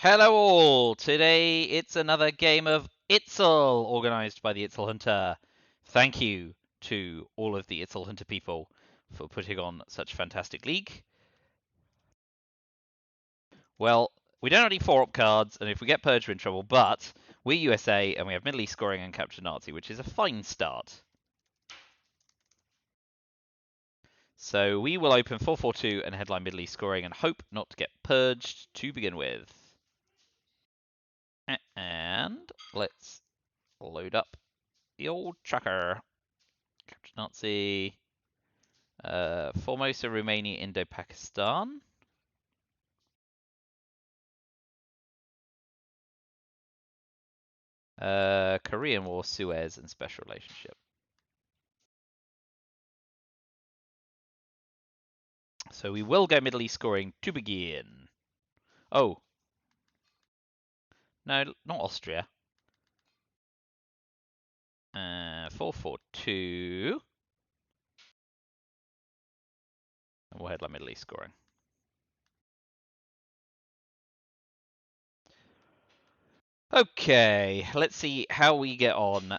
Hello all! Today it's another game of ITSL organised by the ITSL Hunter. Thank you to all of the ITSL Hunter people for putting on such a fantastic league. Well, we don't have any 4-up cards, and if we get purged we're in trouble, but we're USA and we have Middle East scoring and Capture Nazi, which is a fine start. So we will open 4-4-2 and headline Middle East scoring and hope not to get purged to begin with. And let's load up the old tracker. Capture Nazi. Formosa, Romania, Indo-Pakistan. Korean War, Suez, and Special Relationship. So we will go Middle East scoring to begin. Oh. No, not Austria. 4-4-2. And we'll headline Middle East scoring. Okay, let's see how we get on.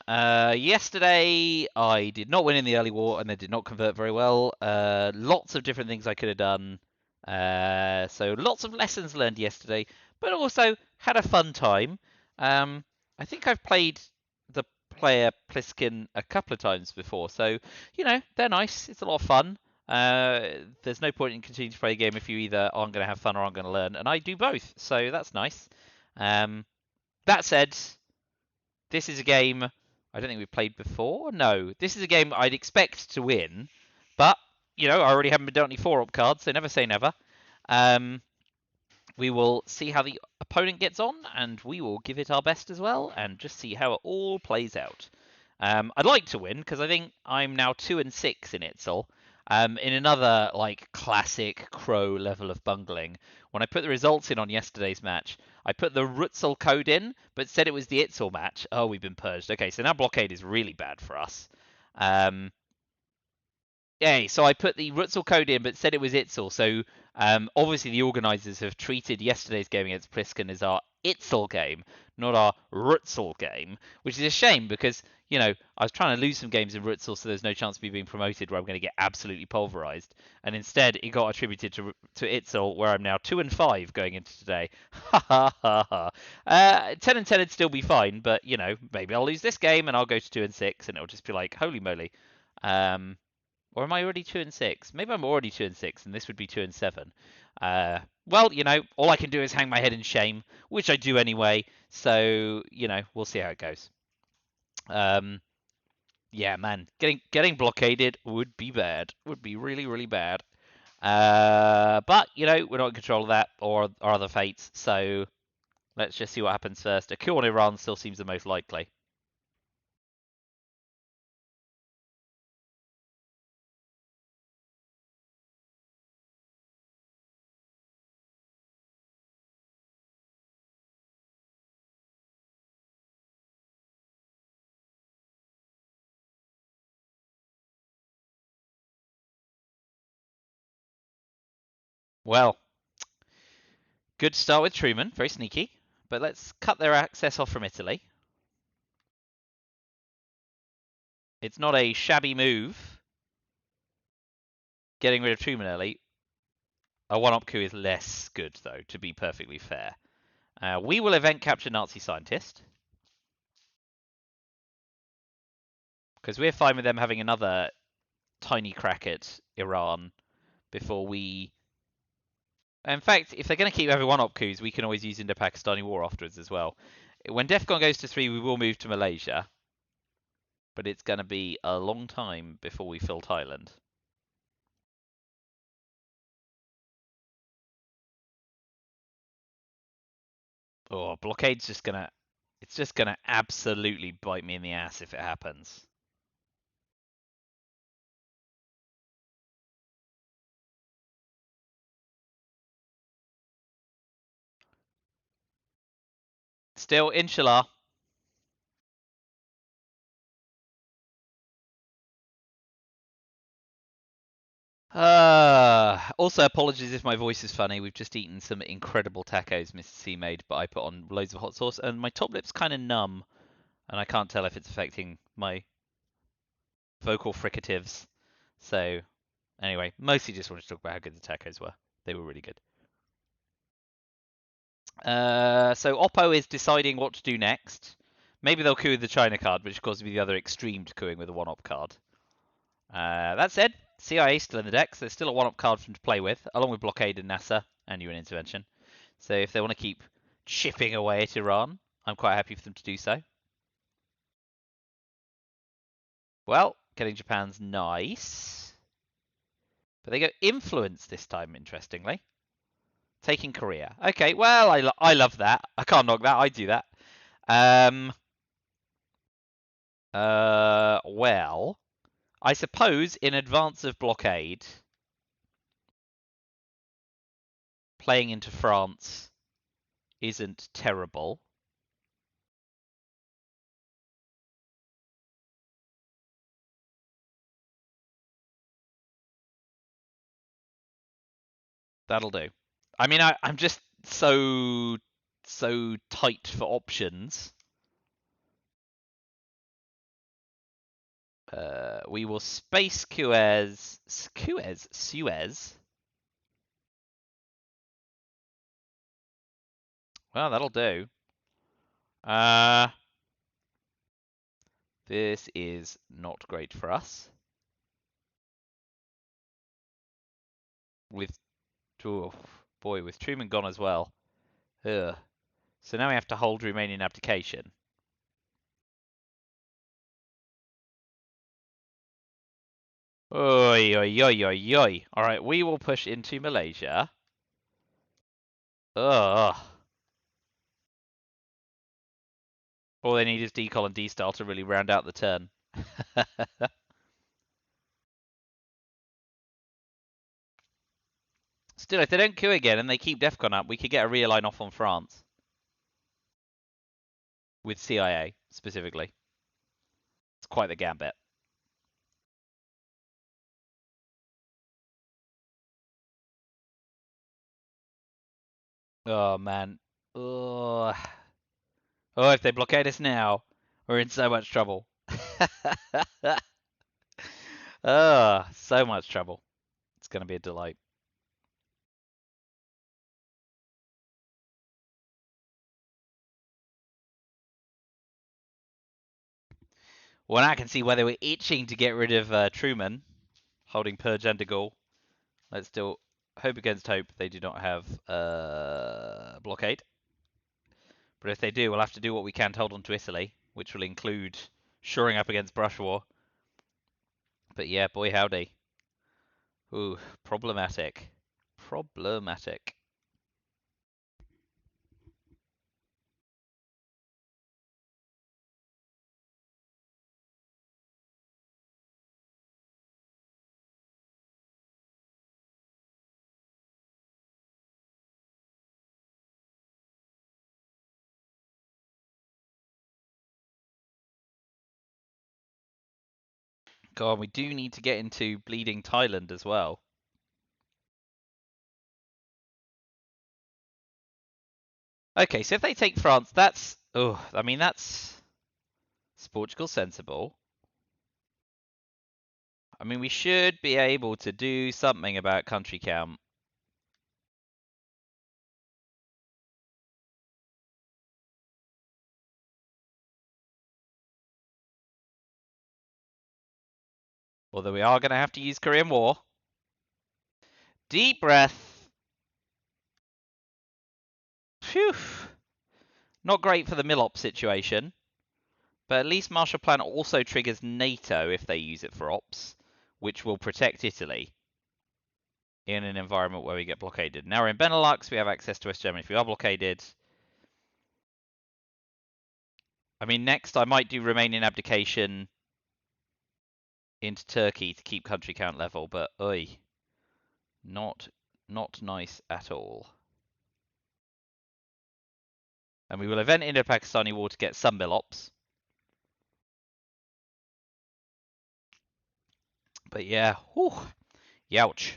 Yesterday, I did not win in the early war and they did not convert very well. Lots of different things I could have done. So lots of lessons learned yesterday, but also had a fun time. I think I've played the player Pliskin a couple of times before, so, you know, they're nice. It's a lot of fun. There's no point in continuing to play a game if you either aren't going to have fun or aren't going to learn, and I do both, so that's nice. That said, this is a game I don't think we've played before. No, this is a game I'd expect to win, but you know, I already haven't been dealt any 4-up cards, so never say never. We will see how the opponent gets on, and we will give it our best as well, and just see how it all plays out. I'd like to win because I think I'm now 2-6 in ITSL. In another like classic Crow level of bungling, when I put the results in on yesterday's match, I put the Rutzel code in, but said it was the ITSL match. Oh, we've been purged. Okay, so now blockade is really bad for us. Yeah, so I put the Rutzel code in, but said it was ITSL. So obviously the organisers have treated yesterday's game against Pliskin as our ITSL game, not our Rutzel game, which is a shame because, you know, I was trying to lose some games in Rutzel so there's no chance of me being promoted where I'm going to get absolutely pulverised. And instead it got attributed to ITSL where I'm now 2-5 going into today. Ha ha ha ha. 10-10 would still be fine, but, you know, maybe I'll lose this game and I'll go to 2-6 and it'll just be like, holy moly. Or am I already 2-6? Maybe I'm already 2-6, and this would be 2-7. Well, you know, all I can do is hang my head in shame, which I do anyway. So, you know, we'll see how it goes. Yeah, man, getting blockaded would be bad. Would be really, really bad. But you know, we're not in control of that or our other fates. So let's just see what happens first. A coup on Iran still seems the most likely. Well, good start with Truman, very sneaky. But let's cut their access off from Italy. It's not a shabby move. Getting rid of Truman early. A 1-up coup is less good, though, to be perfectly fair. We will event capture Nazi scientist. Because we're fine with them having another tiny crack at Iran before we... In fact, if they're going to keep having 1-up coups, we can always use Indo-Pakistani war afterwards as well. When DEFCON goes to 3, we will move to Malaysia. But it's going to be a long time before we fill Thailand. Oh, blockade's just going to... It's just going to absolutely bite me in the ass if it happens. Still, inshallah. Also, apologies if my voice is funny. We've just eaten some incredible tacos Mr. C made, but I put on loads of hot sauce, and my top lip's kind of numb, and I can't tell if it's affecting my vocal fricatives. So, anyway, mostly just wanted to talk about how good the tacos were. They were really good. So Oppo is deciding what to do next. Maybe they'll coup with the China card, which of course would be the other extreme to cooing with a one-op card. That said, CIA still in the deck, so there's still a one-up card for them to play with, along with Blockade and NASA and UN Intervention. So if they want to keep chipping away at Iran, I'm quite happy for them to do so. Well, getting Japan's nice. But they go Influence this time, interestingly. Taking Korea. Okay, well, I love that. I can't knock that. I do that. Well, I suppose in advance of Blockade, playing into France isn't terrible. That'll do. I mean, I'm just so tight for options. We will space Suez. Well, that'll do. This is not great for us. With, oh boy, with Truman gone as well. Ugh. So now we have to hold Romanian abdication. Oi, oi, oi, oi, oi. Alright, we will push into Malaysia. Ugh. All they need is decol and D-style to really round out the turn. Still, if they don't coup again and they keep DEFCON up, we could get a realign off on France. With CIA, specifically. It's quite the gambit. Oh, man. Oh, if they blockade us now, we're in so much trouble. Oh, so much trouble. It's going to be a delight. Well, now I can see why they were itching to get rid of Truman, holding Purge and de Gaulle. Let's still hope against hope they do not have blockade. But if they do, we'll have to do what we can to hold on to Italy, which will include shoring up against brush war. But yeah, boy howdy. Ooh, problematic. Problematic. God, we do need to get into bleeding Thailand as well. Okay, so if they take France, that's... Oh, I mean, that's... Is Portugal sensible? I mean, we should be able to do something about country count. Although we are going to have to use Korean War. Deep breath. Phew. Not great for the Millop situation. But at least Marshall Plan also triggers NATO if they use it for ops, which will protect Italy in an environment where we get blockaded. Now we're in Benelux, we have access to West Germany. If we are blockaded... I mean, next I might do Romanian abdication into Turkey to keep country count level, but oi, not nice at all. And we will event Indo-Pakistani war to get some Millops. But yeah, whew, youch.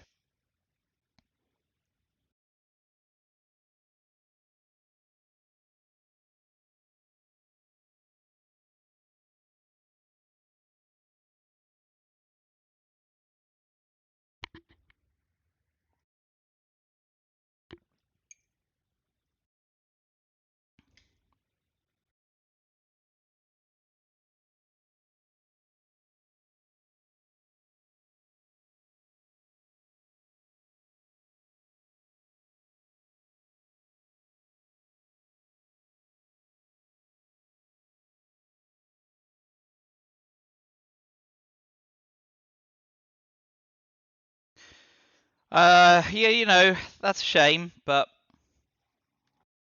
Yeah, you know, that's a shame, but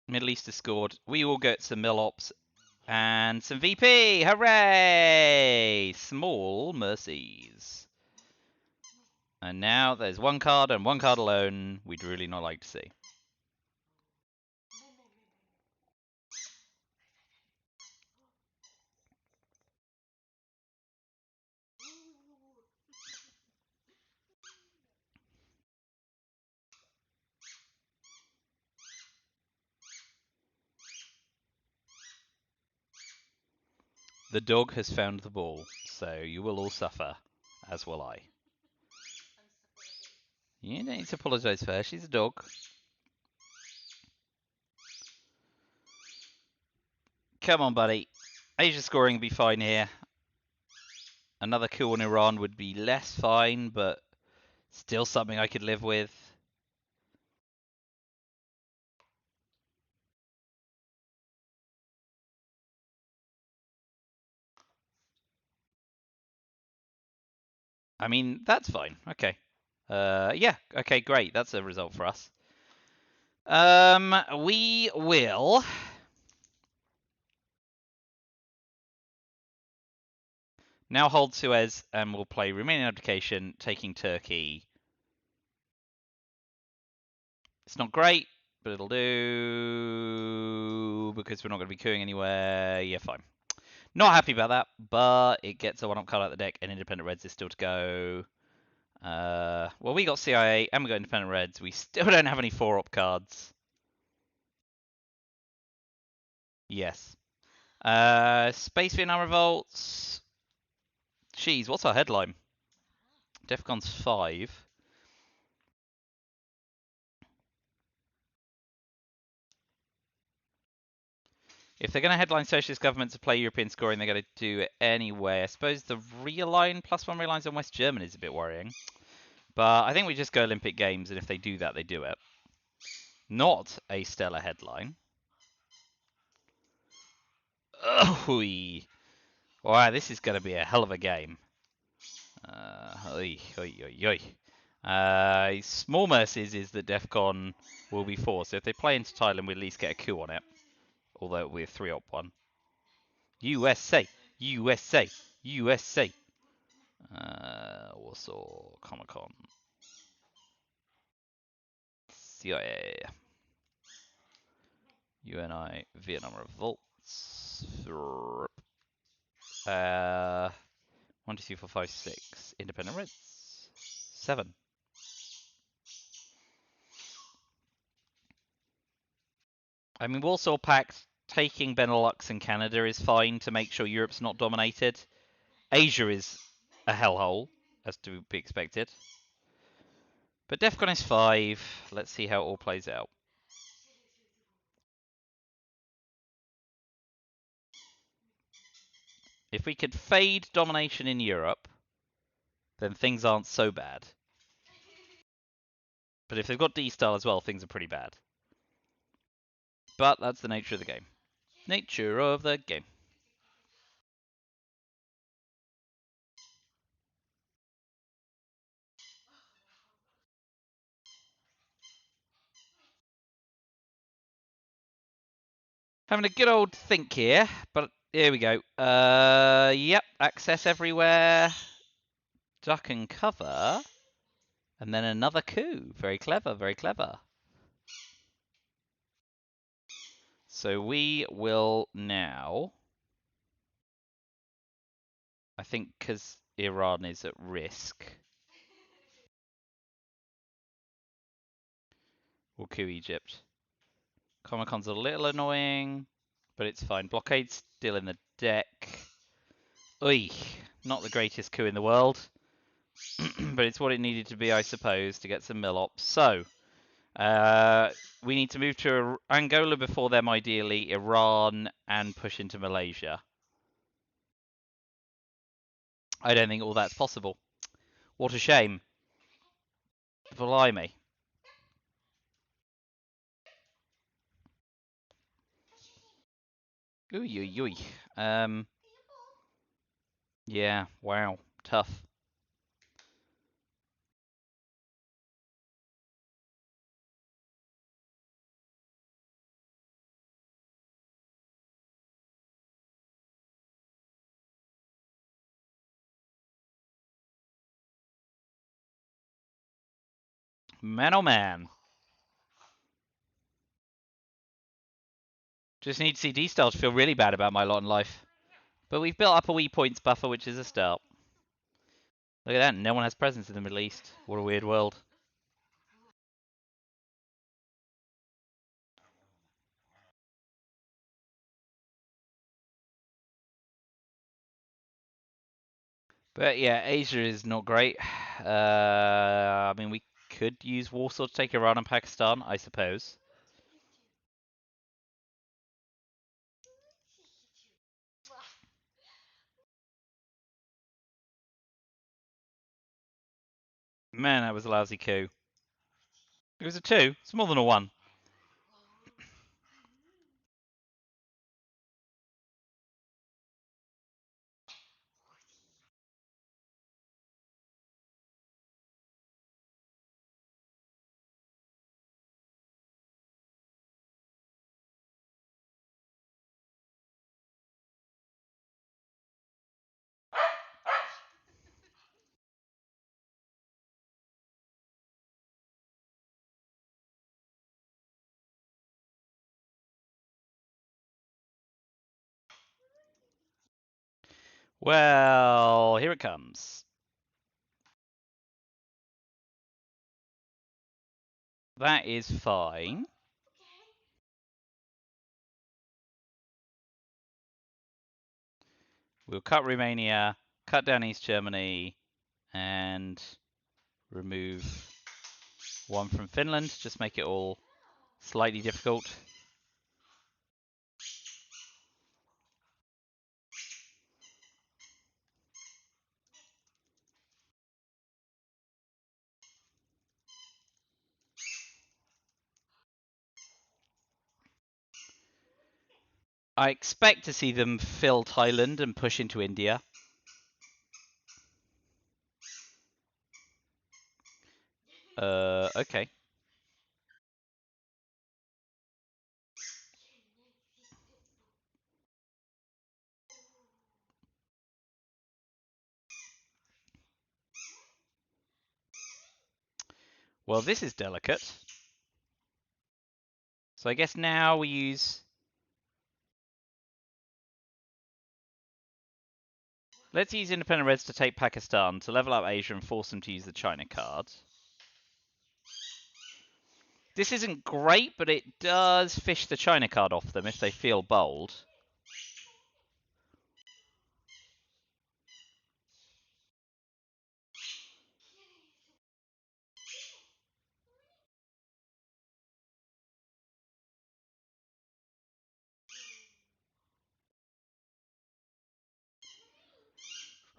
Middle East has scored. We will get some Mill-Ops and some VP. Hooray! Small mercies. And now there's one card and one card alone we'd really not like to see. The dog has found the ball, so you will all suffer, as will I. You don't need to apologise for her, she's a dog. Come on, buddy. Asia scoring would be fine here. Another coup on Iran would be less fine, but still something I could live with. I mean, that's fine. Okay. Yeah. Okay, great. That's a result for us. We will now hold Suez and we'll play Romanian abdication, taking Turkey. It's not great, but it'll do because we're not going to be queuing anywhere. Yeah, fine. Not happy about that, but it gets a one-up card out of the deck, and Independent Reds is still to go. Well, we got CIA and we got Independent Reds. We still don't have any 4-up cards. Yes. Space Vietnam Revolts. Jeez, what's our headline? Defcon's 5. If they're going to headline socialist government to play European scoring, they're going to do it anyway. I suppose the realign +1 realigns on West Germany is a bit worrying. But I think we just go Olympic Games, and if they do that, they do it. Not a stellar headline. Oh, wow, this is going to be a hell of a game. Small mercies is that DEFCON will be 4, so if they play into Thailand, we at least get a coup on it. Although it will be a 3-op one. USA, USA, USA. Warsaw, Comic-Con. CIA. UNI, Vietnam Revolts. 1, 2, 3, 4, 5, 6. Independent Reds. 7. I mean, Warsaw Pact taking Benelux and Canada is fine to make sure Europe's not dominated. Asia is a hellhole, as to be expected. But DEFCON is 5. Let's see how it all plays out. If we could fade domination in Europe, then things aren't so bad. But if they've got D-Style as well, things are pretty bad. But that's the nature of the game. Nature of the game. Having a good old think here, but here we go. Yep, access everywhere. Duck and cover. And then another coup. Very clever, very clever. So we will now, I think because Iran is at risk, we'll coup Egypt. Comic-Con's a little annoying, but it's fine. Blockade's still in the deck. Oy, not the greatest coup in the world, but it's what it needed to be, I suppose, to get some mill-ops. So, we need to move to Angola before them, ideally, Iran, and push into Malaysia. I don't think all that's possible. What a shame. Blimey. Ooh, ooh, ooh. Yeah, wow, tough. Man, oh man. Just need CD style to feel really bad about my lot in life. But we've built up a wee points buffer, which is a start. Look at that, no one has presence in the Middle East. What a weird world. But yeah, Asia is not great. I mean, we could use Warsaw to take Iran and Pakistan, I suppose. Man, that was a lousy coup. It was a 2. It's more than a 1. Well, here it comes. That is fine. We'll cut Romania, cut down East Germany, and remove 1 from Finland. Just make it all slightly difficult. I expect to see them fill Thailand and push into India. Okay. Well, this is delicate. So I guess now we use... Let's use Independent Reds to take Pakistan, to level up Asia and force them to use the China card. This isn't great, but it does fish the China card off them if they feel bold.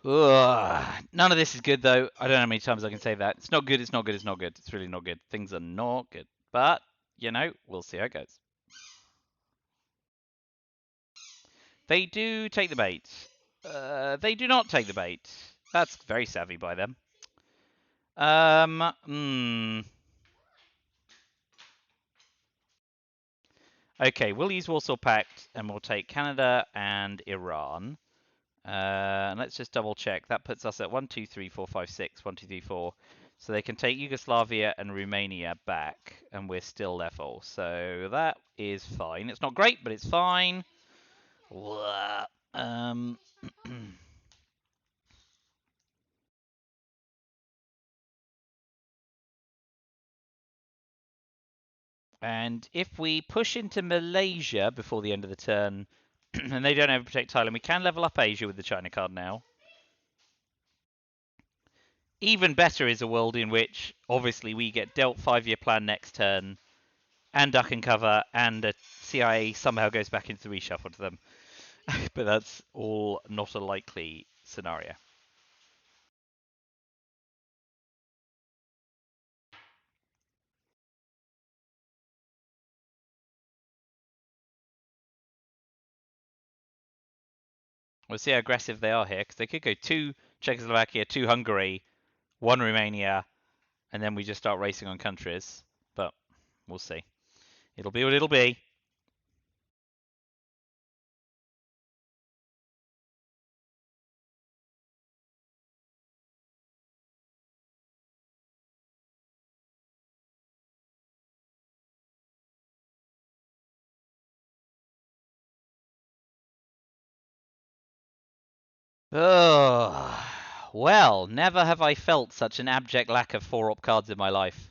Ugh. None of this is good, though. I don't know how many times I can say that. It's not good, it's not good, it's not good. It's really not good. Things are not good. But, you know, we'll see how it goes. They do take the bait. They do not take the bait. That's very savvy by them. Okay, we'll use Warsaw Pact, and we'll take Canada and Iran. And let's just double check. That puts us at 1, 2, 3, 4, 5, 6. 1, 2, 3, 4. So they can take Yugoslavia and Romania back, and we're still level. So that is fine. It's not great, but it's fine. And if we push into Malaysia before the end of the turn, and they don't overprotect Thailand, we can level up Asia with the China card now. Even better is a world in which, obviously, we get dealt 5-year plan next turn, and duck and cover, and a CIA somehow goes back into the reshuffle to them. But that's all not a likely scenario. We'll see how aggressive they are here, because they could go 2 Czechoslovakia, 2 Hungary, 1 Romania, and then we just start racing on countries. But we'll see. It'll be what it'll be. Oh, well, never have I felt such an abject lack of 4-op cards in my life.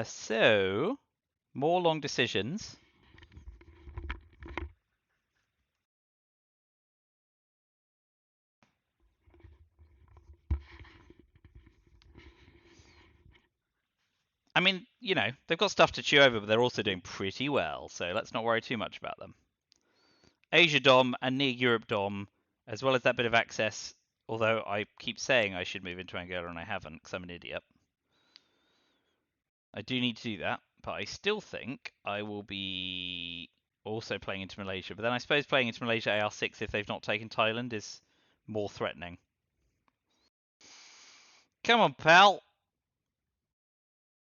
So, more long decisions. I mean, you know, they've got stuff to chew over, but they're also doing pretty well, so let's not worry too much about them. Asia Dom and near Europe Dom, as well as that bit of access, although I keep saying I should move into Angola and I haven't because I'm an idiot. I do need to do that, but I still think I will be also playing into Malaysia. But then I suppose playing into Malaysia AR6 if they've not taken Thailand is more threatening. Come on, pal.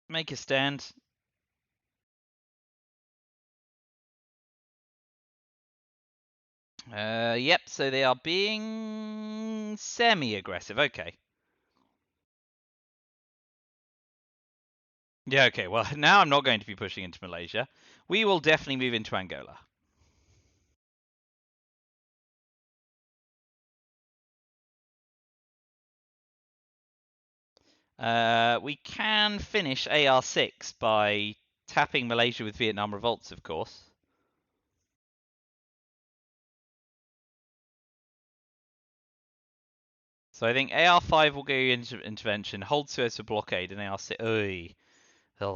Make a stand. Yep, so they are being semi-aggressive. Okay. Yeah, okay. Well, now I'm not going to be pushing into Malaysia. We will definitely move into Angola. We can finish AR6 by tapping Malaysia with Vietnam revolts, of course. So I think AR5 will go into intervention, hold Suez for blockade, and AR6. You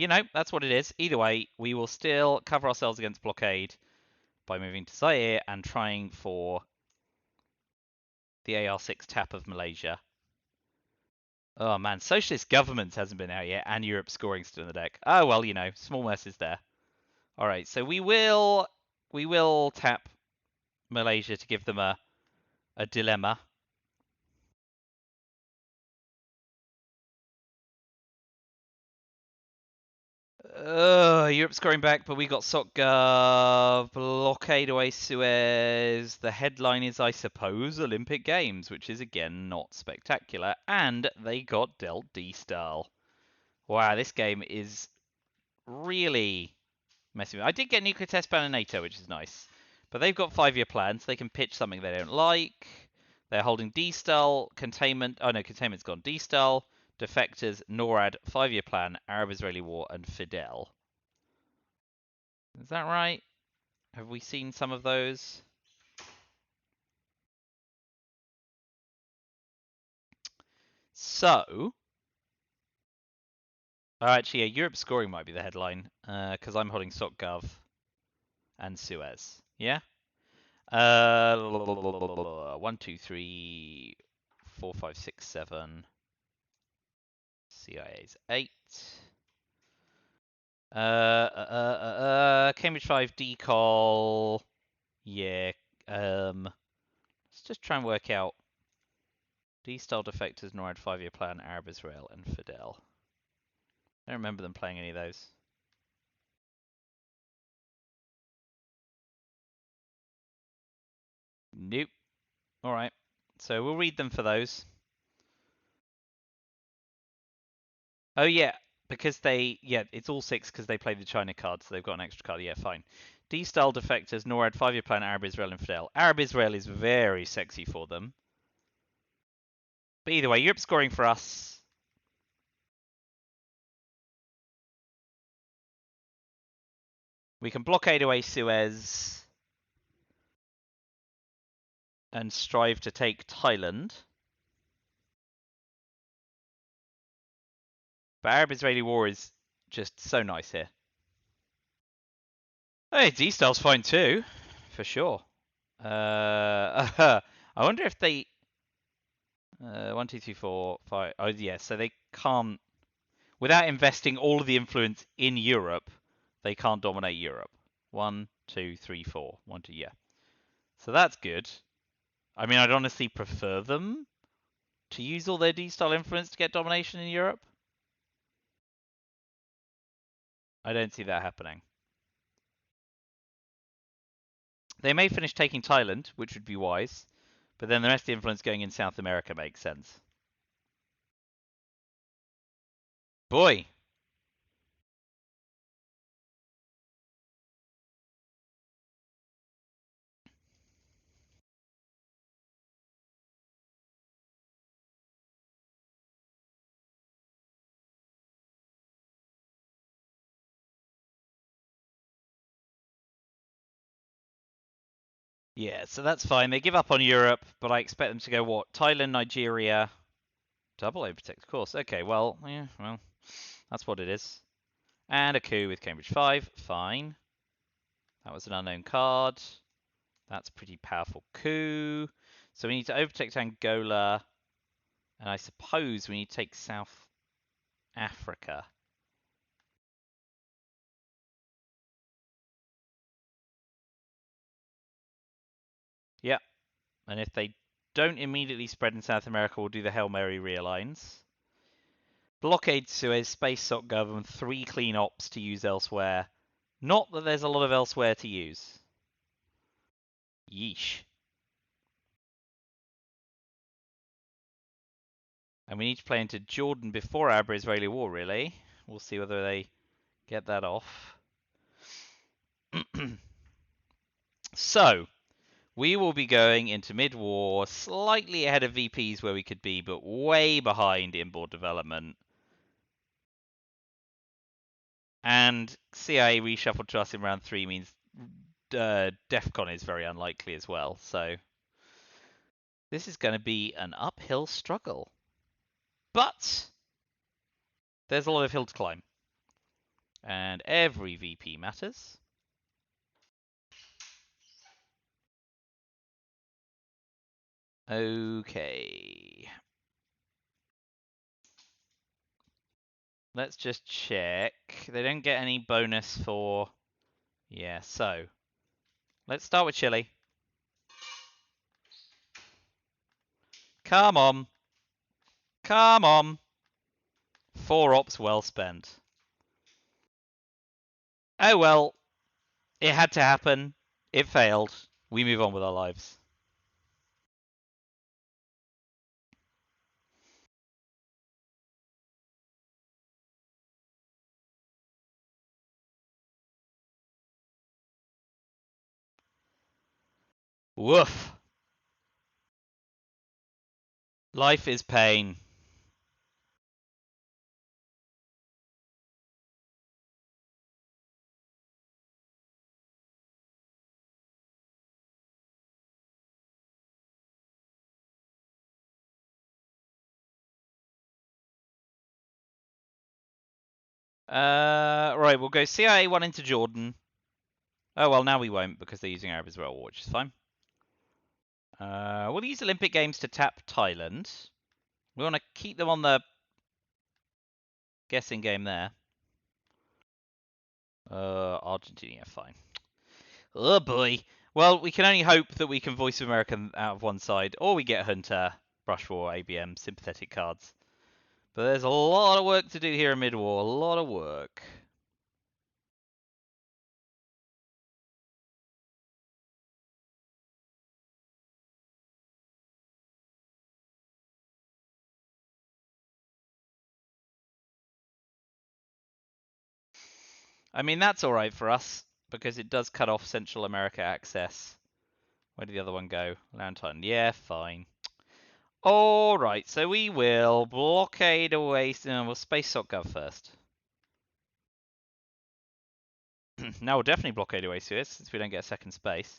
know, that's what it is. Either way, we will still cover ourselves against blockade by moving to Zaire and trying for the AR6 tap of Malaysia. Oh man, socialist governments hasn't been out yet, and Europe scoring still in the deck. Oh well, you know, small messes there. All right, so we will tap Malaysia to give them a dilemma. Europe scoring back, but we got Sotgav, blockade away Suez. The headline is, I suppose, Olympic Games, which is again not spectacular. And they got dealt D-style. Wow, this game is really messing with. I did get nuclear test ban in NATO, which is nice. But they've got 5-year plans. They can pitch something they don't like. They're holding D-style, containment. Oh no, containment's gone. D-style, defectors, NORAD, 5-year plan, Arab-Israeli war, and Fidel. Is that right? Have we seen some of those? So, actually, yeah, Europe scoring might be the headline because I'm holding SOCGov and Suez. Yeah. 1, 2, 3, 4, 5, 6, 7. CIA's 8. Cambridge 5 decall. Yeah. Let's just try and work out D-style defectors, NORAD 5-year plan, Arab Israel, and Fidel. I don't remember them playing any of those. Nope. All right. So we'll read them for those. Oh yeah, because it's all 6 because they play the China card, so they've got an extra card. Yeah, fine. D-style defectors, NORAD 5-year plan, Arab Israel, and Fidel. Arab Israel is very sexy for them. But either way, Europe scoring for us. We can blockade away Suez and strive to take Thailand. But Arab-Israeli war is just so nice here. Hey, D-style's fine too, for sure. I wonder if they 1, 2, 3, 4, 5. Oh yeah, so they can't without investing all of the influence in Europe, they can't dominate Europe. 1, 2, 3, 4. 1, 2, yeah. So that's good. I mean, I'd honestly prefer them to use all their D-style influence to get domination in Europe. I don't see that happening. They may finish taking Thailand, which would be wise, but then the rest of the influence going in South America makes sense. Boy! Yeah, so that's fine. They give up on Europe, but I expect them to go what? Thailand, Nigeria, double overtake, of course. Okay, well, yeah, well, that's what it is. And a coup with Cambridge 5, fine. That was an unknown card. That's a pretty powerful coup. So we need to overtake Angola, and I suppose we need to take South Africa. Yep, and if they don't immediately spread in South America, we'll do the Hail Mary realigns. Blockade Suez, Space Sock Gov, and 3 clean ops to use elsewhere. Not that there's a lot of elsewhere to use. Yeesh. And we need to play into Jordan before Arab-Israeli war, really. We'll see whether they get that off. So, we will be going into mid-war, slightly ahead of VPs where we could be, but way behind inboard development. And CIA reshuffled to us in round 3 means DEFCON is very unlikely as well. So this is going to be an uphill struggle. But there's a lot of hill to climb. And every VP matters. Okay. Let's just check. They don't get any bonus for... Yeah, so let's start with Chile. Come on. Come on. 4 ops well spent. Oh well. It had to happen. It failed. We move on with our lives. Woof. Life is pain. Right, we'll go CIA 1 into Jordan. Oh, well, now we won't because they're using Arab Israel, which is fine. We'll use Olympic Games to tap Thailand. We want to keep them on the guessing game there. Argentina, fine. Oh boy. Well, we can only hope that we can Voice of America out of one side, or we get Hunter, Brush War, ABM, sympathetic cards. But there's a lot of work to do here in mid-war, a lot of work. I mean, that's alright for us, because it does cut off Central America access. Where did the other one go? Lantern. Yeah, fine. Alright, so we will blockade away. No, we'll space sock gov first. Now we'll definitely blockade away Suez, since we don't get a second space.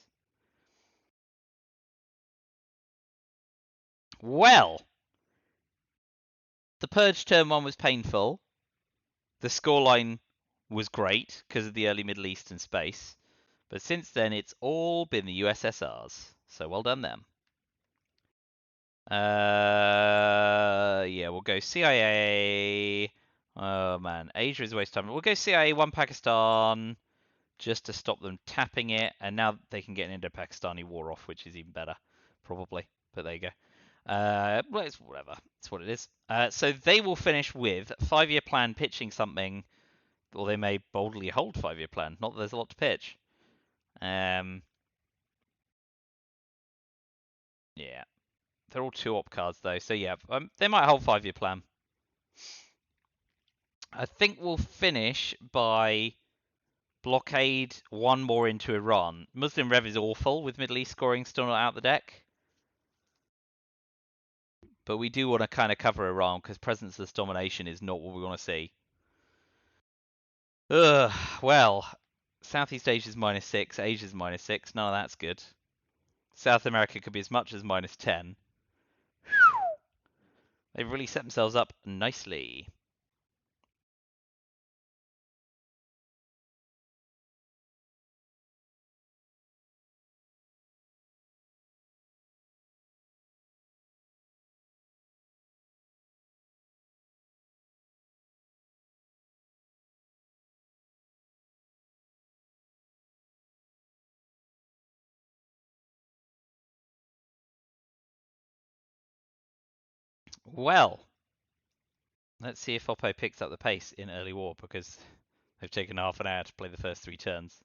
Well, the Purge turn 1 was painful. The scoreline was great because of the early Middle Eastern space. But since then, it's all been the USSRs. So well done them. Yeah, we'll go CIA. Oh man, Asia is a waste of time. We'll go CIA 1 Pakistan, just to stop them tapping it, and now they can get an Indo-Pakistani war off, which is even better, probably. But there you go. Well, it's whatever. It's what it is. So they will finish with 5-year plan pitching something, or they may boldly hold 5-year plan. Not that there's a lot to pitch. Yeah. They're all 2-op cards, though. So yeah, they might hold 5-year plan. I think we'll finish by blockade one more into Iran. Muslim Rev is awful with Middle East scoring still not out the deck. But we do want to kind of cover Iran because presenceless domination is not what we want to see. Well, Southeast Asia's -6, Asia's -6. None of that's good. South America could be as much as -10. They've really set themselves up nicely. Well, let's see if Oppo picks up the pace in early war because they've taken half an hour to play the first 3 turns.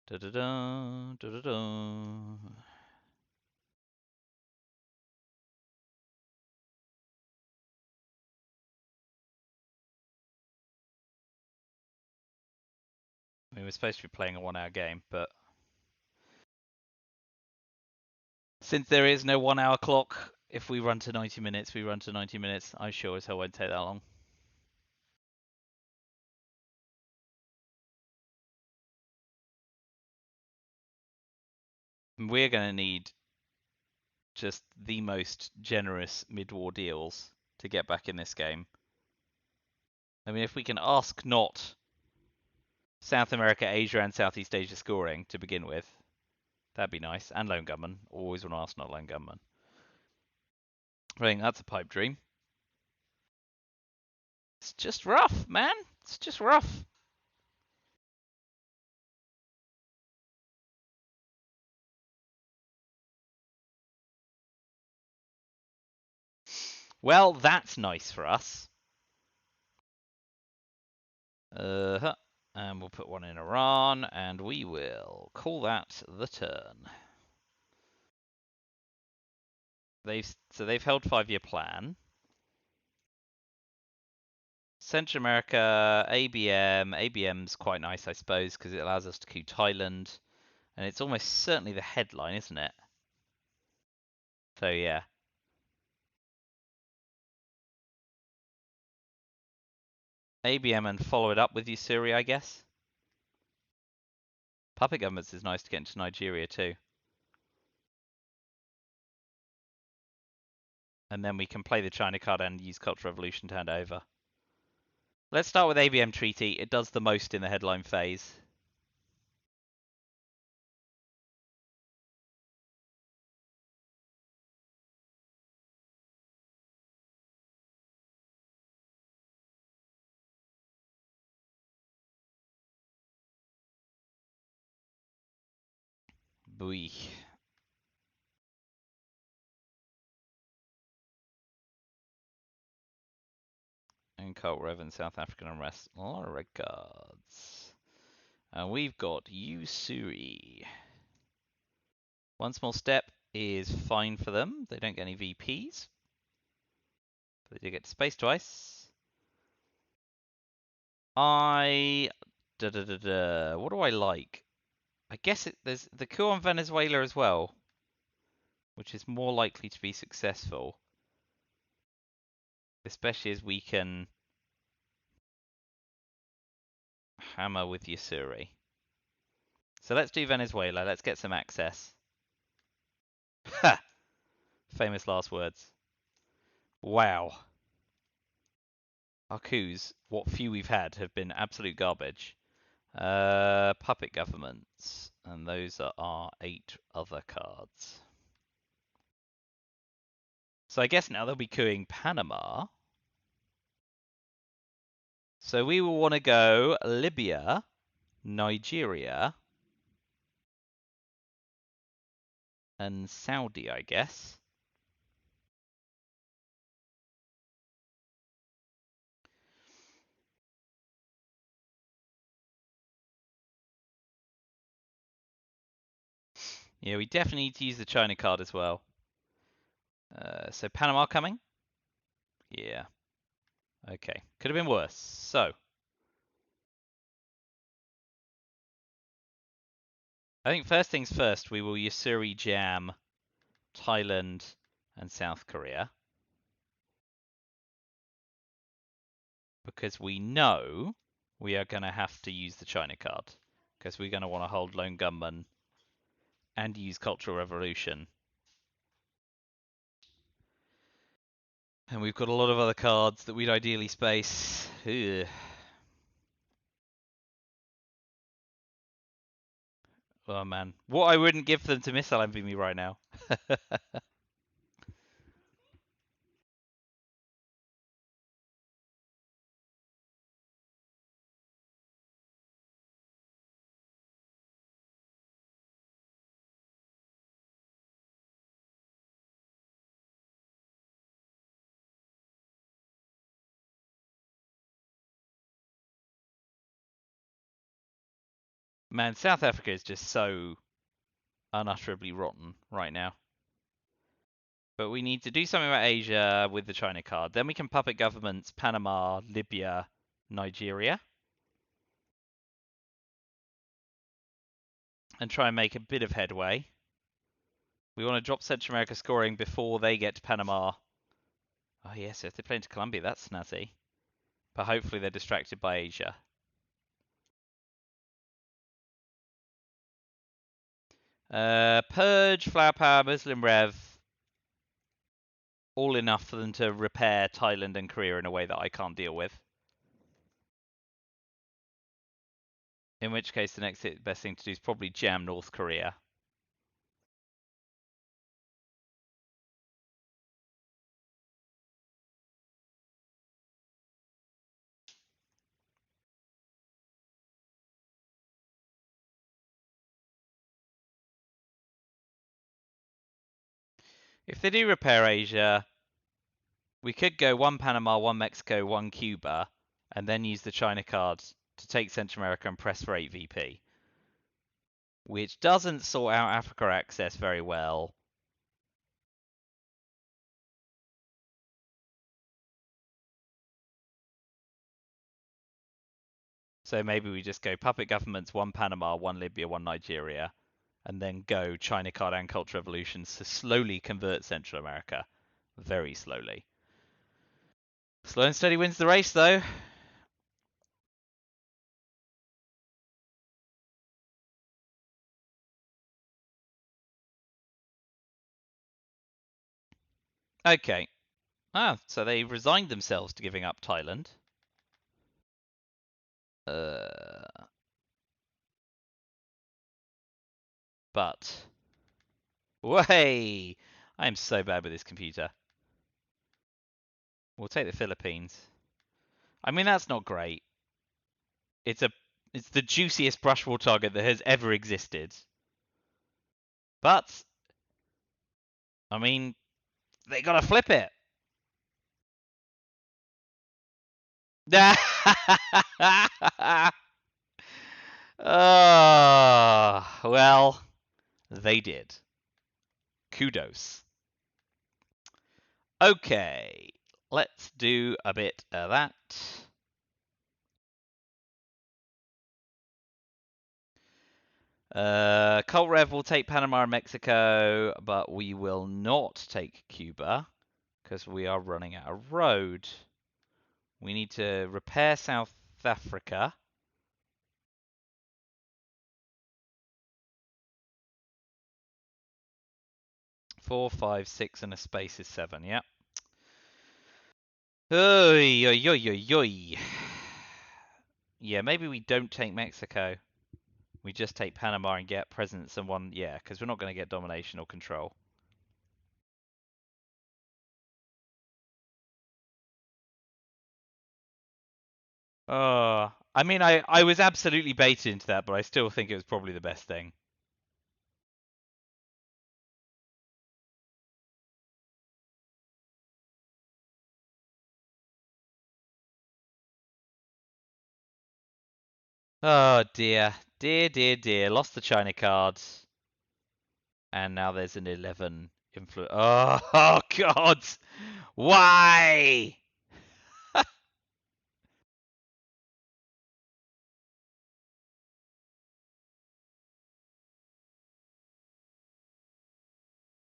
Da-da-da, da-da-da. I mean, we're supposed to be playing a 1-hour game, but since there is no 1-hour clock, if we run to 90 minutes, we run to 90 minutes. I sure as hell won't take that long. We're going to need just the most generous mid-war deals to get back in this game. I mean, if we can ask not South America, Asia, and Southeast Asia scoring to begin with, that'd be nice. And lone gunman. Always want to ask not lone gunman. I think that's a pipe dream. It's just rough, man. It's just rough. Well, that's nice for us. And we'll put one in Iran, and we will call that the turn. They've held 5-year plan. Central America, ABM. ABM's quite nice, I suppose, because it allows us to coup Thailand, and it's almost certainly the headline, isn't it? So yeah. ABM and follow it up with Usuri, I guess. Puppet governments is nice to get into Nigeria too. And then we can play the China card and use Cultural Revolution to hand over. Let's start with ABM Treaty. It does the most in the headline phase. Boy. And Cult Rev and South African unrest. A lot of red cards. And we've got Usuri. One small step is fine for them. They don't get any VPs. But they do get to space twice. What do I like? I guess there's the coup on Venezuela as well, which is more likely to be successful. Especially as we can hammer with Usuri. So let's do Venezuela. Let's get some access. Ha! Famous last words. Wow. Our coups, what few we've had, have been absolute garbage. Puppet governments. And those are our 8 other cards. So I guess now they'll be couing Panama. So we will want to go Libya, Nigeria, and Saudi, I guess. Yeah, we definitely need to use the China card as well. So Panama coming? Yeah. Okay. Could have been worse. So, I think first things first, we will Yasuri jam Thailand and South Korea. Because we know we are going to have to use the China card. Because we're going to want to hold Lone Gunman and use Cultural Revolution. And we've got a lot of other cards that we'd ideally space. Ugh. Oh man. What I wouldn't give them to missile envy me right now. Man, South Africa is just so unutterably rotten right now. But we need to do something about Asia with the China card. Then we can puppet governments Panama, Libya, Nigeria. And try and make a bit of headway. We want to drop Central America scoring before they get to Panama. Oh yes, if they play into Colombia, that's snazzy. But hopefully they're distracted by Asia. Purge, Flower Power, Muslim Rev. All enough for them to repair Thailand and Korea in a way that I can't deal with. In which case, the next best thing to do is probably jam North Korea. If they do repair Asia, we could go one Panama, one Mexico, one Cuba, and then use the China card to take Central America and press for 8 VP. Which doesn't sort out Africa access very well. So maybe we just go puppet governments, one Panama, one Libya, one Nigeria, and then go China card and Cultural Revolutions to slowly convert Central America. Very slowly. Slow and steady wins the race, though. Okay. Ah, so they resigned themselves to giving up Thailand. But... Way! I am so bad with this computer. We'll take the Philippines. I mean, that's not great. It's the juiciest brush war target that has ever existed. But, I mean, they gotta flip it. Well, they did. Kudos. Okay, let's do a bit of that. Cult Rev will take Panama and Mexico, but we will not take Cuba because we are running out of road. We need to repair South Africa. Four, five, six, and a space is 7. Yep. Oy, oy, oy, oy, oy. Yeah, maybe we don't take Mexico. We just take Panama and get presence and one. Yeah, because we're not going to get domination or control. I mean, I was absolutely baited into that, but I still think it was probably the best thing. Oh dear, dear, dear, dear. Lost the China card, and now there's an 11 influence. Oh, oh God, why?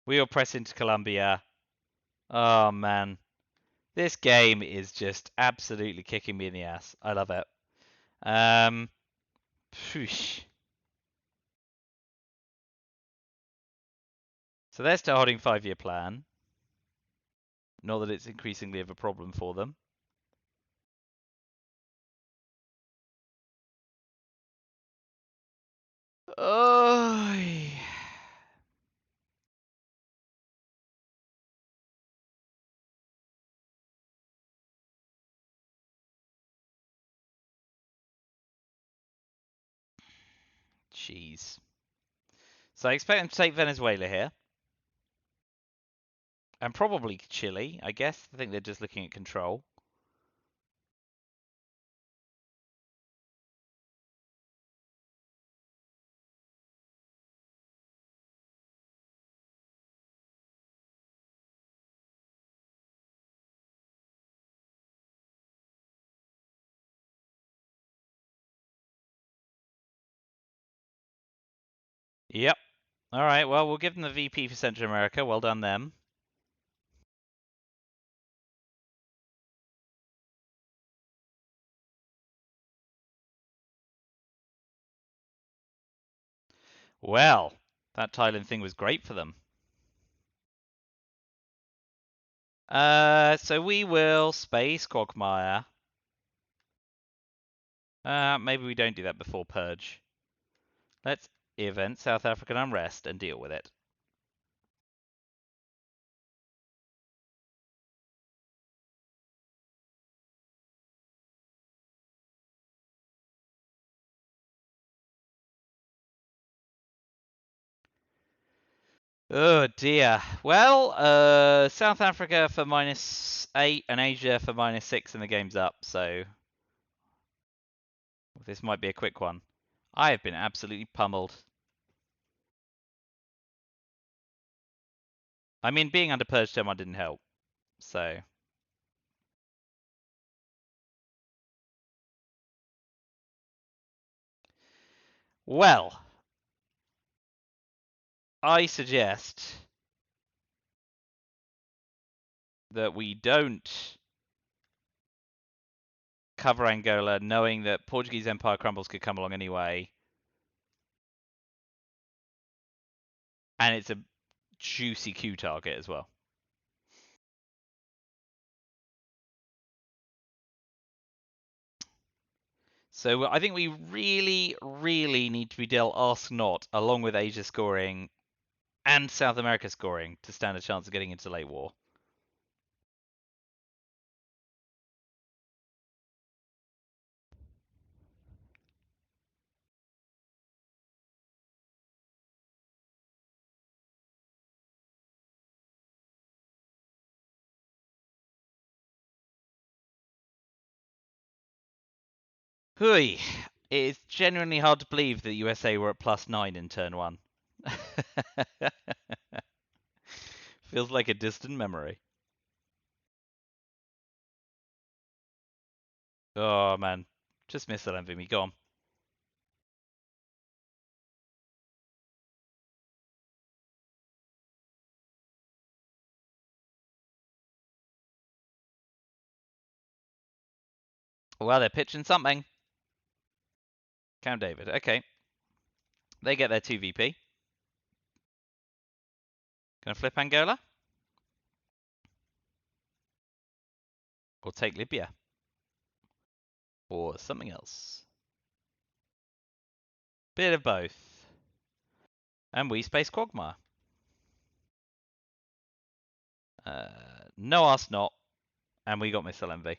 We will press into Colombia. Oh man, this game is just absolutely kicking me in the ass. I love it. Phew. So they're still holding 5-year plan. Not that it's increasingly of a problem for them. Oh, jeez. So I expect them to take Venezuela here. And probably Chile, I guess. I think they're just looking at control. Yep. All right, well, we'll give them the VP for Central America. Well done, them. Well, that Thailand thing was great for them. So we will space Quagmire. Maybe we don't do that before Purge. Let's event South African unrest and deal with it. Oh dear. Well, South Africa for -8 and Asia for -6, and the game's up. So this might be a quick one. I have been absolutely pummeled. I mean, being under Purge Term didn't help. So well, I suggest that we don't cover Angola, knowing that Portuguese Empire crumbles could come along anyway, and it's a juicy Q target as well. So I think we really, really need to be dealt Ask Not along with Asia scoring and South America scoring to stand a chance of getting into late war. Hui. It's genuinely hard to believe that USA were at +9 in turn 1. Feels like a distant memory. Oh man, just miss that envy me. Go on. Well, they're pitching something. Count David. Okay. They get their 2 VP. Gonna flip Angola? Or take Libya? Or something else? Bit of both. And we space Quagmire. No Ask Not. And we got Missile Envy.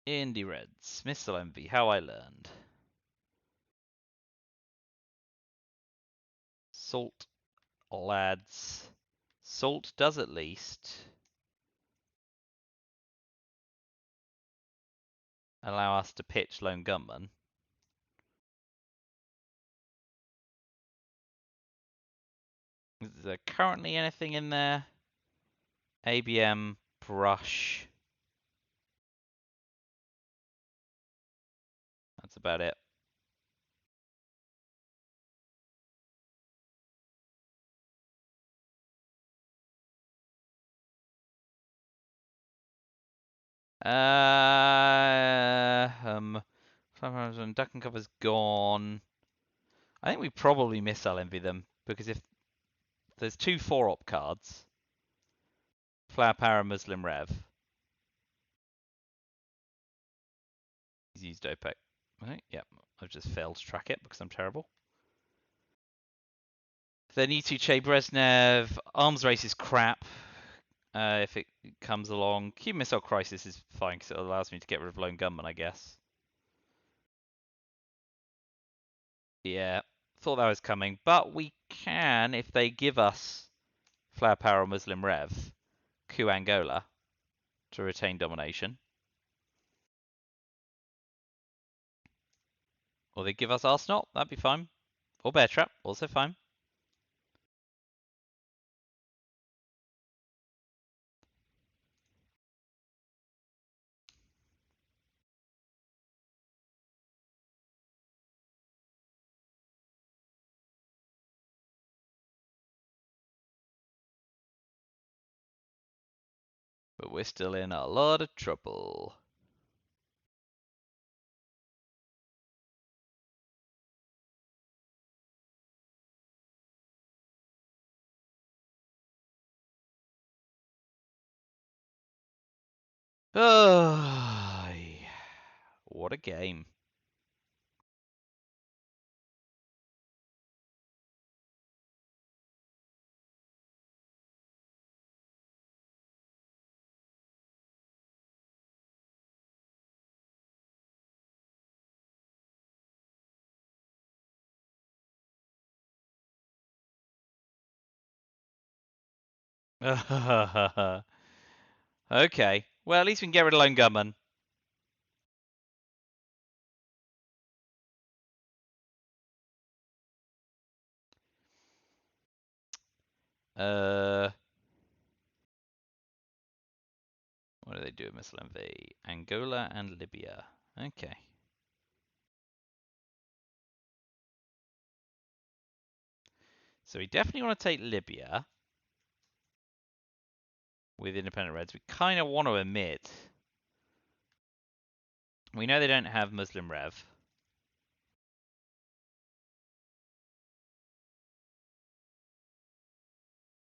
Indie Reds. Missile Envy. How I learned. Salt lads. Salt does at least allow us to pitch Lone Gunman. Is there currently anything in there? ABM, brush. That's about it. Duck and Cover's gone. I think we probably missile envy them because if there's 2 4-op cards, Flower Power and Muslim Rev. He's used OPEC. Right, yep, I've just failed to track it because I'm terrible. Then E2 Che Brezhnev. Arms Race is crap. If it comes along. Cuban Missile Crisis is fine because it allows me to get rid of Lone Gunman, I guess. Yeah, thought that was coming. But we can, if they give us Flower Power or Muslim Rev, coup Angola to retain domination. Or they give us Arsenal, that'd be fine. Or Bear Trap, also fine. But we're still in a lot of trouble. Oh, what a game. Okay. Well, at least we can get rid of Lone Gunman. What do they do with Missile Envy? Angola and Libya. Okay. So we definitely want to take Libya with Independent Reds. We kind of want to admit. We know they don't have Muslim Rev.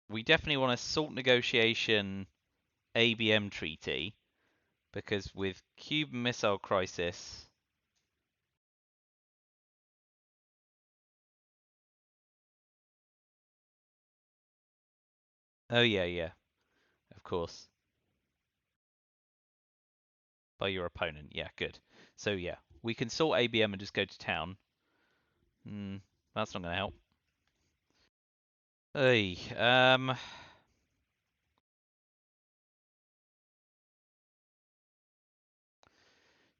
We definitely want a salt negotiation ABM treaty because with Cuban Missile Crisis. Oh, yeah, of course. By your opponent. Yeah, good. So, yeah, we can sort ABM and just go to town. That's not going to help. Hey,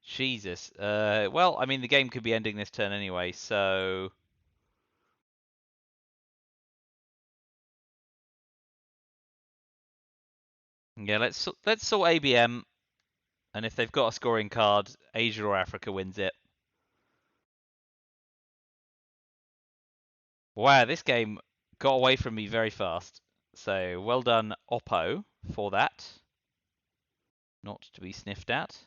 Jesus. Well, I mean, the game could be ending this turn anyway, so. Yeah, let's sort ABM, and if they've got a scoring card, Asia or Africa wins it. Wow, this game got away from me very fast. So well done, Oppo, for that. Not to be sniffed at.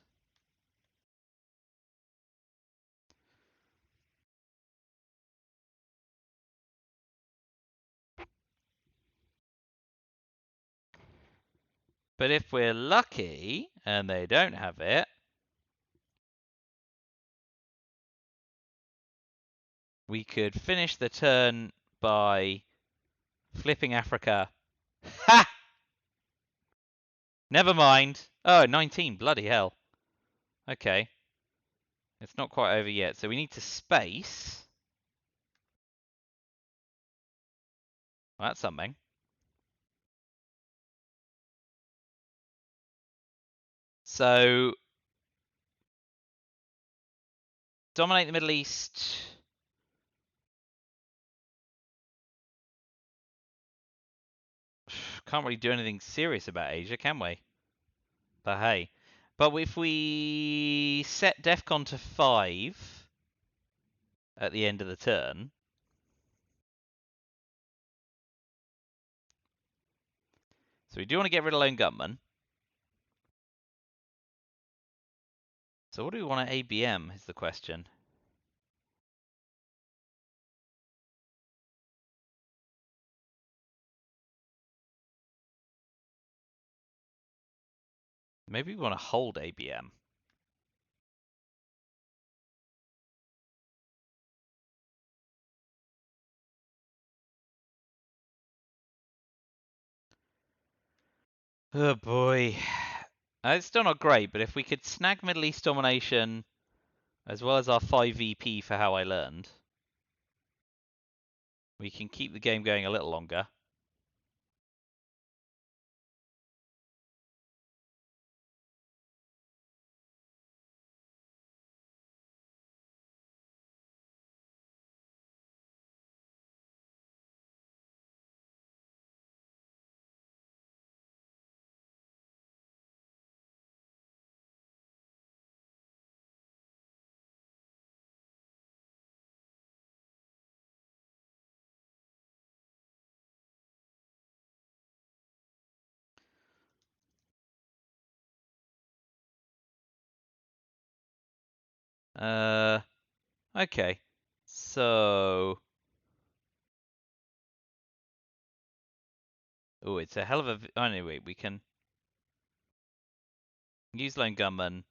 But if we're lucky and they don't have it, we could finish the turn by flipping Africa. Ha! Never mind. Oh, 19. Bloody hell. Okay. It's not quite over yet, so we need to space. Well, that's something. So, dominate the Middle East. Can't really do anything serious about Asia, can we? But hey. But if we set DEFCON to 5 at the end of the turn, so we do want to get rid of Lone Gunman. So what do we want at ABM is the question. Maybe we want to hold ABM. Oh boy. It's still not great, but if we could snag Middle East domination as well as our 5 VP for how I learned, we can keep the game going a little longer. Okay. So, oh, it's a hell of a. Anyway, we can use Lone Gunman.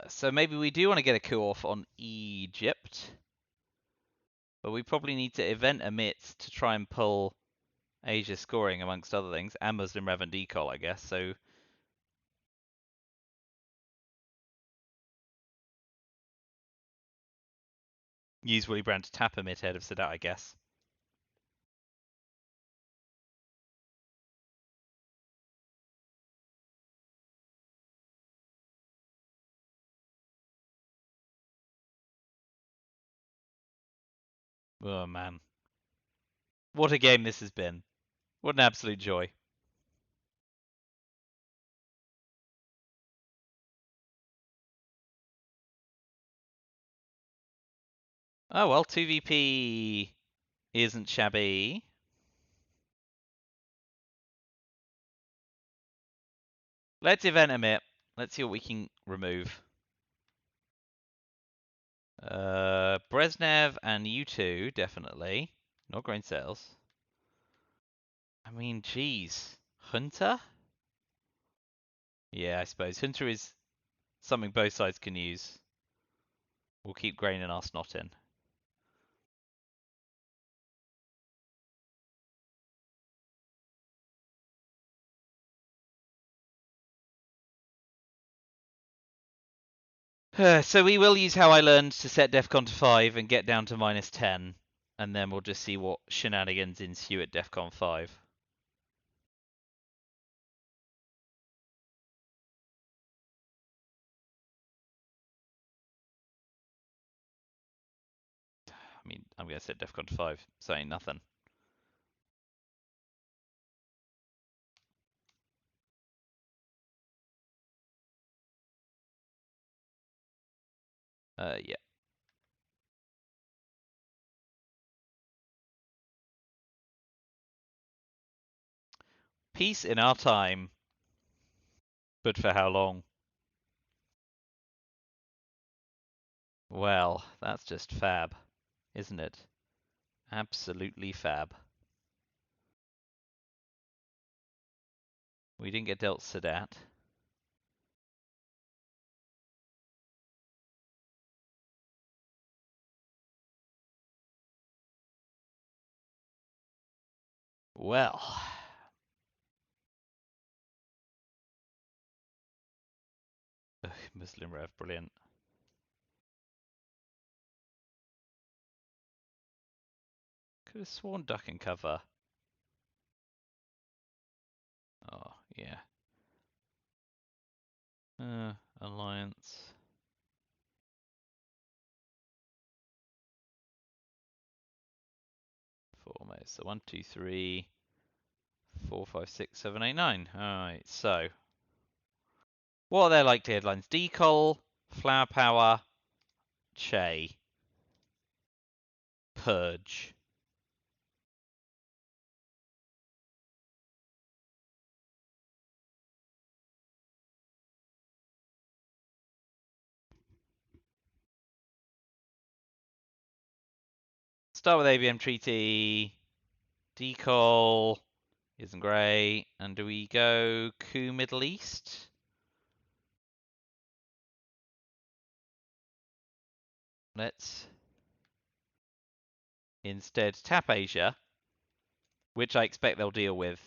So maybe we do want to get a coup off on Egypt, but we probably need to event emit to try and pull Asia scoring amongst other things, and Muslim Rev and Decol, I guess. So use Willy Brandt to tap emit ahead of Sadat, I guess. Oh man, what a game this has been! What an absolute joy. Oh well, 2VP isn't shabby. Let's event emit. Let's see what we can remove. Brezhnev and you two, definitely. Not grain sales. I mean, geez. Hunter? Yeah, I suppose. Hunter is something both sides can use. We'll keep grain in our snot in. So we will use how I learned to set DEFCON to 5 and get down to -10. And then we'll just see what shenanigans ensue at DEFCON 5. I mean, I'm going to set DEFCON to 5, so ain't nothing. Yeah. Peace in our time. But for how long? Well, that's just fab, isn't it? Absolutely fab. We didn't get dealt Sadat. Well. Ugh, Muslim Rev, brilliant. Could have sworn duck and cover. Oh, yeah. Alliance. Foremost. So 1, 2, 3, 4, 5, 6, 7, 8, 9. Alright, so. What are their likely headlines? Decol, Flower Power, Che, Purge. Start with ABM Treaty. Decol isn't great. And do we go coup Middle East? Let's instead tap Asia, which I expect they'll deal with.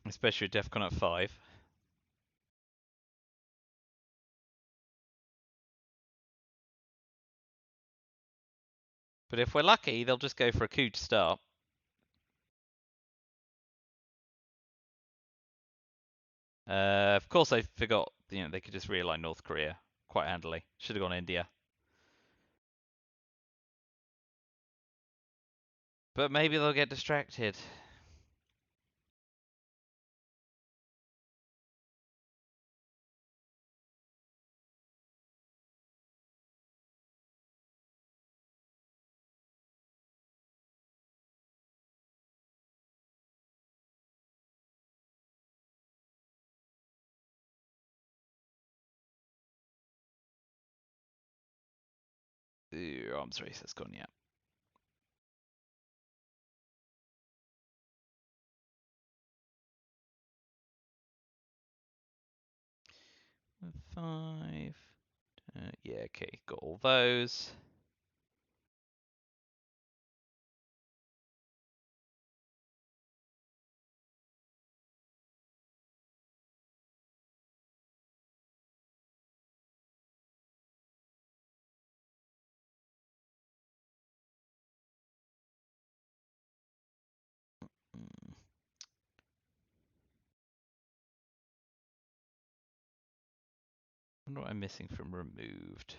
Especially with DEFCON at 5. But if we're lucky, they'll just go for a coup to start. Of course, I forgot. They could just realign North Korea quite handily. Should have gone India. But maybe they'll get distracted. Arms race has gone, yeah. Five. Yeah, okay, got all those. I wonder what I'm missing from removed.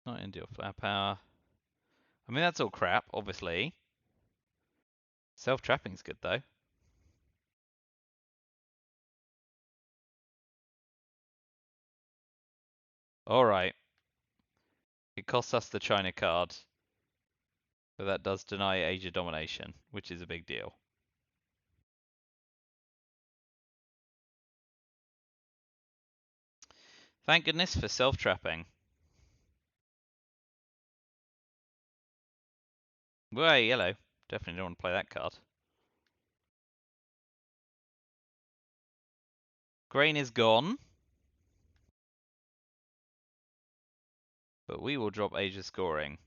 Not India Flower Power. I mean, that's all crap, obviously. Self-trapping's good, though. Alright. It costs us the China card. But that does deny Asia domination, which is a big deal. Thank goodness for self-trapping. Well, yellow. Definitely don't want to play that card. Grain is gone. But we will drop Asia scoring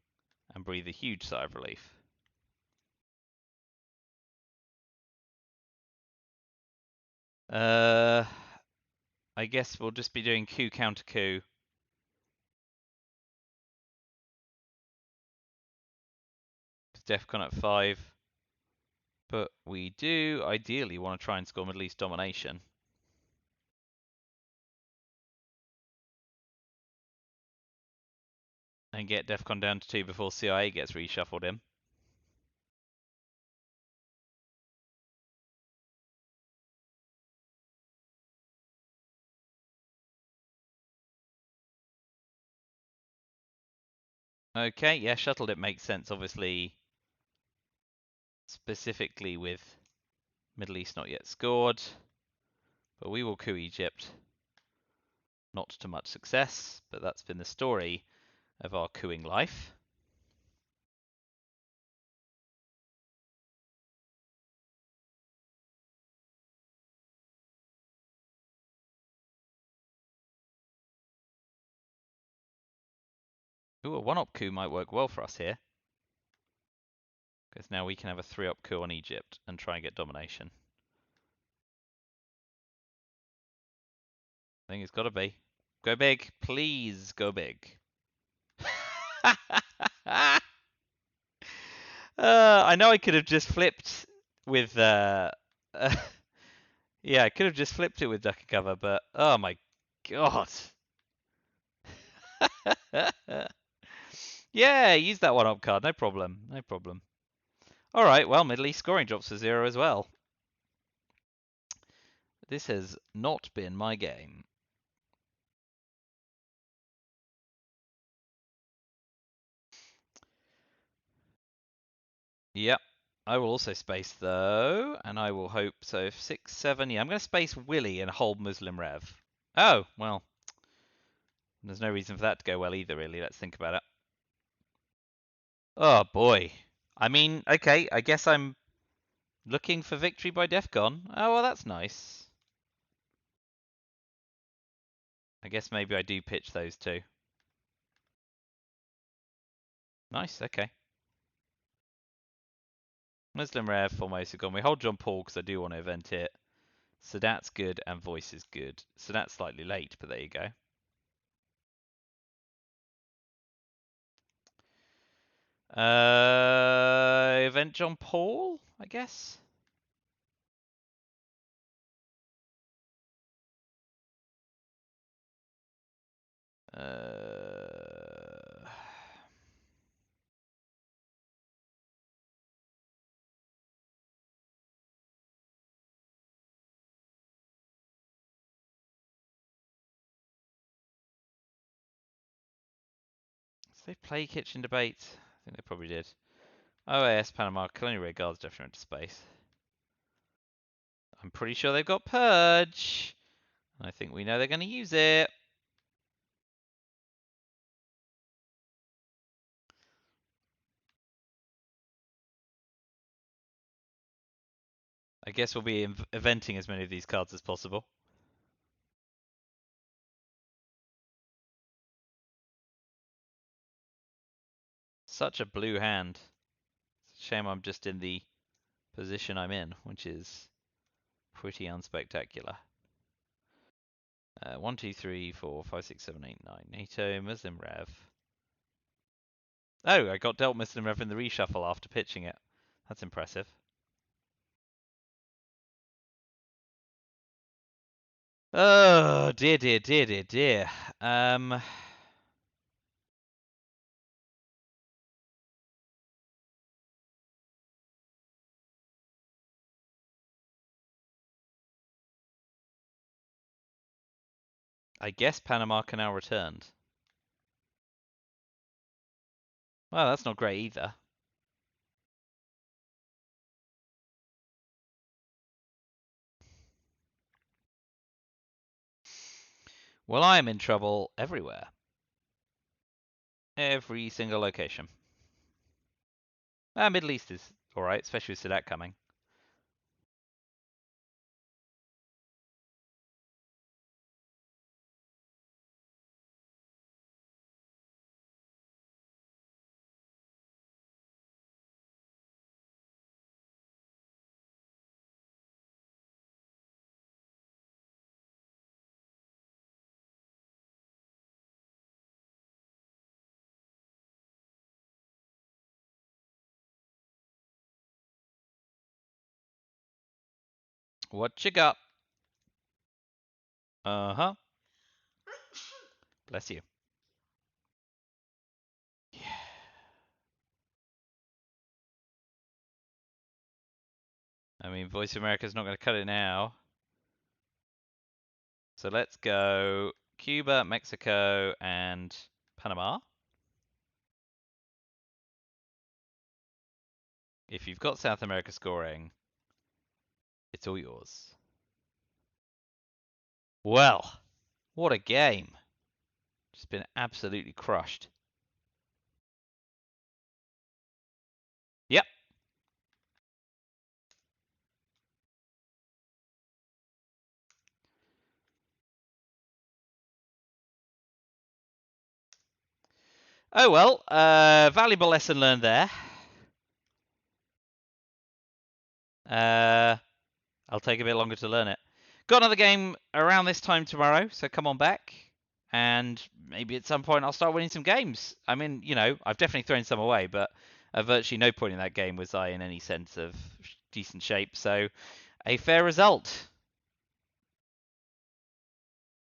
and breathe a huge sigh of relief. I guess we'll just be doing coup counter coup. DEFCON at 5. But we do ideally want to try and score Middle East domination. And get DEFCON down to 2 before CIA gets reshuffled in. Okay, yeah, shuttled it makes sense, obviously, specifically with Middle East not yet scored. But we will coup Egypt. Not to much success, but that's been the story of our cooing life. Ooh, a one-up coup might work well for us here. Because now we can have a 3-up coup on Egypt and try and get domination. I think it's got to be. Go big. Please go big. I know I could have just flipped with... yeah, I could have just flipped it with duck and cover, but... Oh my god. Yeah, use that one-up card. No problem. No problem. Alright, well, Middle East scoring drops to 0 as well. This has not been my game. Yep. I will also space though, and I will hope so. 6, 7. Yeah, I'm going to space Willy and hold Muslim Rev. Oh, well. There's no reason for that to go well either, really. Let's think about it. Oh boy. I mean, okay, I guess I'm looking for victory by Defcon. Oh, well, that's nice. I guess maybe I do pitch those two. Nice, okay. Muslim Rev, Formosa gone. We hold John Paul because I do want to event it. Sadat's good and Voice is good. Sadat's slightly late, but there you go. Event John Paul, I guess. Uh, so they play Kitchen Debate? I think they probably did. OAS Panama Colonial Regards definitely into space. I'm pretty sure they've got Purge. I think we know they're going to use it. I guess we'll be eventing as many of these cards as possible. Such a blue hand. It's a shame I'm just in the position I'm in, which is pretty unspectacular. 1, 2, 3, 4, 5, 6, 7, 8, 9. NATO, Muslim Rev. Oh, I got dealt Muslim Rev in the reshuffle after pitching it. That's impressive. Oh, dear, dear, dear, dear, dear. I guess Panama Canal returned. Well, that's not great either. Well, I am in trouble everywhere. Every single location. Middle East is alright, especially with Sadat coming. What you got? Uh-huh. Bless you. Yeah. I mean, Voice of America's not going to cut it now. So let's go Cuba, Mexico, and Panama. If you've got South America scoring, it's all yours. Well, what a game. Just been absolutely crushed. Yep. Oh well, valuable lesson learned there. I'll take a bit longer to learn it. Got another game around this time tomorrow, so come on back. And maybe at some point I'll start winning some games. I mean, you know, I've definitely thrown some away, but at virtually no point in that game was I in any sense of decent shape. So, a fair result.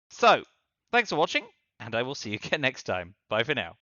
So, thanks for watching, and I will see you again next time. Bye for now.